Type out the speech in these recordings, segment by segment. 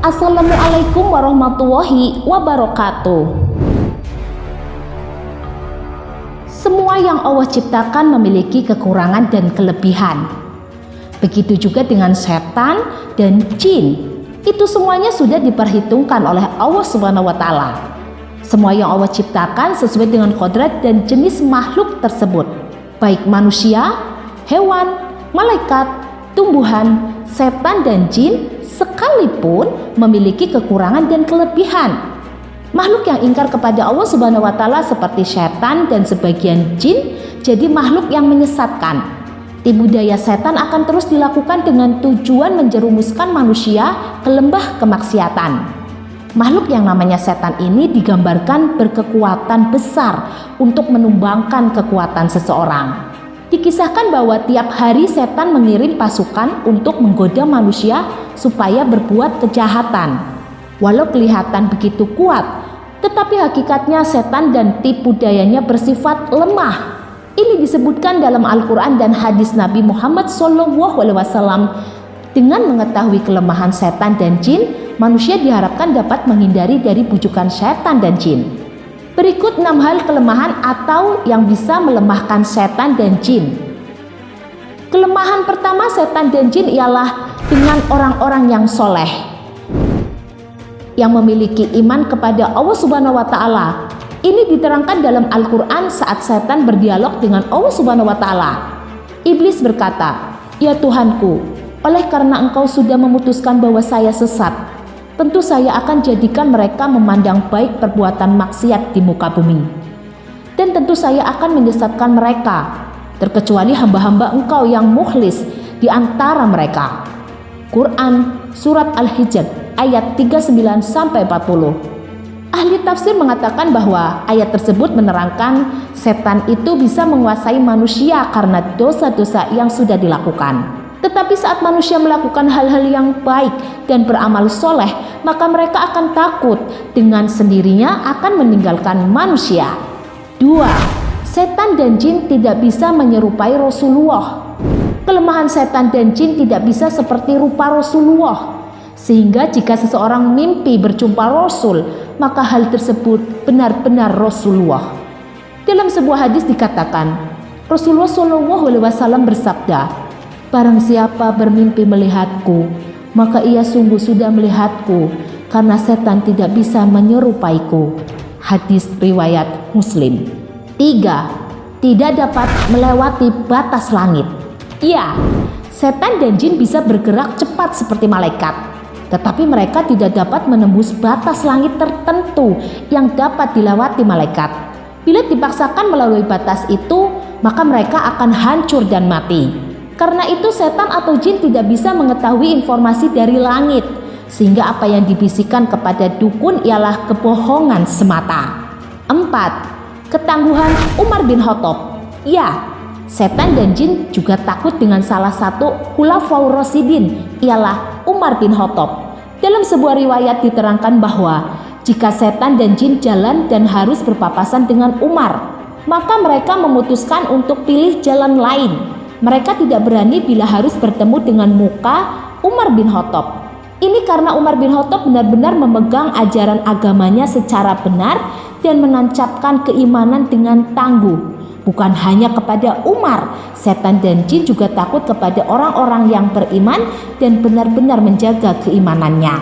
Assalamualaikum warahmatullahi wabarakatuh. Semua yang Allah ciptakan memiliki kekurangan dan kelebihan. Begitu juga dengan setan dan jin. Itu semuanya sudah diperhitungkan oleh Allah Subhanahu wa taala. Semua yang Allah ciptakan sesuai dengan kodrat dan jenis makhluk tersebut, baik manusia, hewan, malaikat, tumbuhan, setan dan jin sekalipun memiliki kekurangan dan kelebihan. Makhluk yang ingkar kepada Allah Subhanahu wa taala seperti setan dan sebagian jin jadi makhluk yang menyesatkan. Tipu daya setan akan terus dilakukan dengan tujuan menjerumuskan manusia ke lembah kemaksiatan. Makhluk yang namanya setan ini digambarkan berkekuatan besar untuk menumbangkan kekuatan seseorang. Dikisahkan bahwa tiap hari setan mengirim pasukan untuk menggoda manusia supaya berbuat kejahatan. Walau kelihatan begitu kuat, tetapi hakikatnya setan dan tipu dayanya bersifat lemah. Ini disebutkan dalam Al-Quran dan hadis Nabi Muhammad SAW. Dengan mengetahui kelemahan setan dan jin, manusia diharapkan dapat menghindari dari bujukan setan dan jin. Berikut 6 hal kelemahan atau yang bisa melemahkan setan dan jin. Kelemahan pertama setan dan jin ialah dengan orang-orang yang soleh, yang memiliki iman kepada Allah Subhanahu wa taala. Ini diterangkan dalam Al-Quran saat setan berdialog dengan Allah Subhanahu wa taala. Iblis berkata, "Ya Tuhanku, oleh karena Engkau sudah memutuskan bahwa saya sesat, tentu saya akan jadikan mereka memandang baik perbuatan maksiat di muka bumi. Dan tentu saya akan menyesatkan mereka, terkecuali hamba-hamba Engkau yang mukhlis di antara mereka." Quran Surat Al-Hijr ayat 39-40. Ahli tafsir mengatakan bahwa ayat tersebut menerangkan setan itu bisa menguasai manusia karena dosa-dosa yang sudah dilakukan. Tetapi saat manusia melakukan hal-hal yang baik dan beramal soleh, maka mereka akan takut dengan sendirinya akan meninggalkan manusia. 2. Setan dan jin tidak bisa menyerupai Rasulullah. Kelemahan setan dan jin tidak bisa seperti rupa Rasulullah, sehingga jika seseorang mimpi berjumpa Rasul, maka hal tersebut benar-benar Rasulullah. Dalam sebuah hadis dikatakan, Rasulullah SAW bersabda, "Barang siapa bermimpi melihatku, maka ia sungguh sudah melihatku, karena setan tidak bisa menyerupaiku." Hadis riwayat Muslim. 3. Tidak dapat melewati batas langit. Ya, setan dan jin bisa bergerak cepat seperti malaikat, tetapi mereka tidak dapat menembus batas langit tertentu yang dapat dilewati malaikat. Bila dipaksakan melalui batas itu, maka mereka akan hancur dan mati. Karena itu setan atau jin tidak bisa mengetahui informasi dari langit, sehingga apa yang dibisikkan kepada dukun ialah kebohongan semata. 4. Ketangguhan Umar bin Khattab. Ya, setan dan jin juga takut dengan salah satu Khulafaur Rasyidin, ialah Umar bin Khattab. Dalam sebuah riwayat diterangkan bahwa jika setan dan jin jalan dan harus berpapasan dengan Umar, maka mereka memutuskan untuk pilih jalan lain. Mereka tidak berani bila harus bertemu dengan muka Umar bin Khattab. Ini karena Umar bin Khattab benar-benar memegang ajaran agamanya secara benar dan menancapkan keimanan dengan tangguh. Bukan hanya kepada Umar, setan dan jin juga takut kepada orang-orang yang beriman dan benar-benar menjaga keimanannya.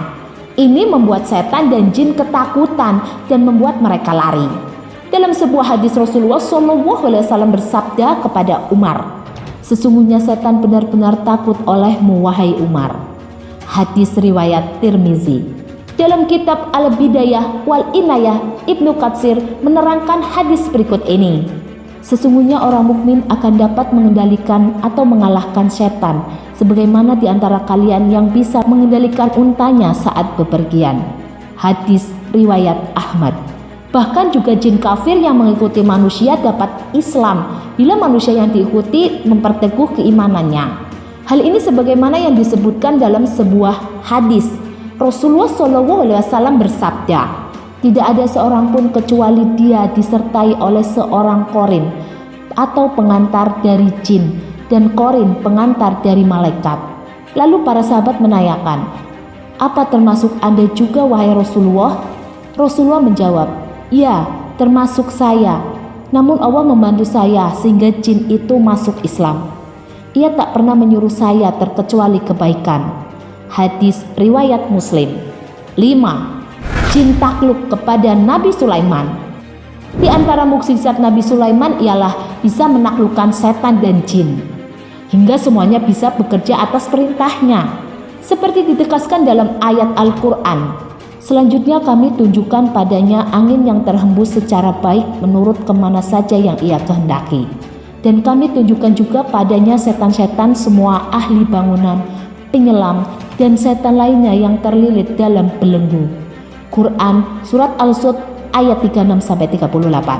Ini membuat setan dan jin ketakutan dan membuat mereka lari. Dalam sebuah hadis Rasulullah SAW bersabda kepada Umar, "Sesungguhnya setan benar-benar takut olehmu, wahai Umar." Hadis riwayat Tirmizi. Dalam kitab Al-Bidayah wal Inayah, Ibnu Katsir menerangkan hadis berikut ini. Sesungguhnya orang mukmin akan dapat mengendalikan atau mengalahkan setan, sebagaimana di antara kalian yang bisa mengendalikan untanya saat bepergian. Hadis riwayat Ahmad. Bahkan juga jin kafir yang mengikuti manusia dapat Islam bila manusia yang diikuti memperteguh keimanannya. Hal ini sebagaimana yang disebutkan dalam sebuah hadis. Rasulullah SAW bersabda, "Tidak ada seorang pun kecuali dia disertai oleh seorang korin atau pengantar dari jin, dan korin pengantar dari malaikat." Lalu para sahabat menanyakan, "Apa termasuk Anda juga, wahai Rasulullah?" Rasulullah menjawab, "Ya, termasuk saya. Namun Allah membantu saya sehingga jin itu masuk Islam. Ia tak pernah menyuruh saya terkecuali kebaikan." Hadis riwayat Muslim. 5. Jin takluk kepada Nabi Sulaiman. Di antara mukjizat Nabi Sulaiman ialah bisa menaklukkan setan dan jin, hingga semuanya bisa bekerja atas perintahnya, seperti ditegaskan dalam ayat Al-Quran. "Selanjutnya kami tunjukkan padanya angin yang terhembus secara baik menurut kemana saja yang ia kehendaki. Dan kami tunjukkan juga padanya setan-setan semua ahli bangunan, penyelam, dan setan lainnya yang terlilit dalam belenggu." Quran Surat Al-Sud ayat 36-38.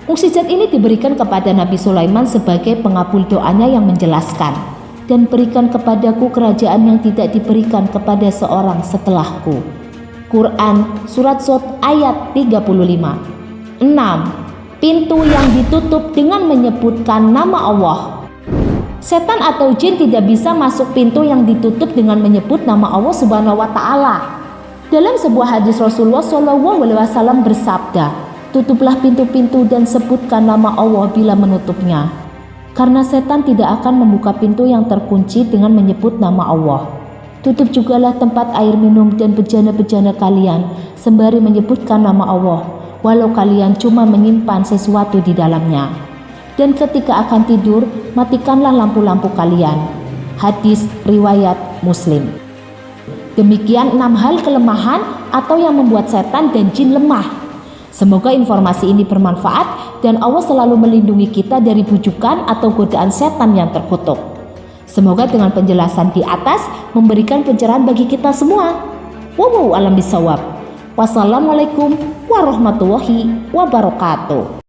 Mukjizat ini diberikan kepada Nabi Sulaiman sebagai pengabul doanya yang menjelaskan, "Dan berikan kepadaku kerajaan yang tidak diberikan kepada seorang setelahku." Quran Surat Sud ayat 35. 6. Pintu yang ditutup dengan menyebutkan nama Allah. Setan atau jin tidak bisa masuk pintu yang ditutup dengan menyebut nama Allah Subhanahu wa Ta'ala. Dalam sebuah hadis Rasulullah SAW bersabda, "Tutuplah pintu-pintu dan sebutkan nama Allah bila menutupnya, karena setan tidak akan membuka pintu yang terkunci dengan menyebut nama Allah. Tutup jugalah tempat air minum dan bejana-bejana kalian sembari menyebutkan nama Allah, walau kalian cuma menyimpan sesuatu di dalamnya. Dan ketika akan tidur, matikanlah lampu-lampu kalian." Hadis riwayat Muslim. Demikian 6 hal kelemahan atau yang membuat setan dan jin lemah. Semoga informasi ini bermanfaat dan Allah selalu melindungi kita dari bujukan atau godaan setan yang terkutuk. Semoga dengan penjelasan di atas memberikan pencerahan bagi kita semua. Wallahu a'lam bishawab. Wassalamualaikum warahmatullahi wabarakatuh.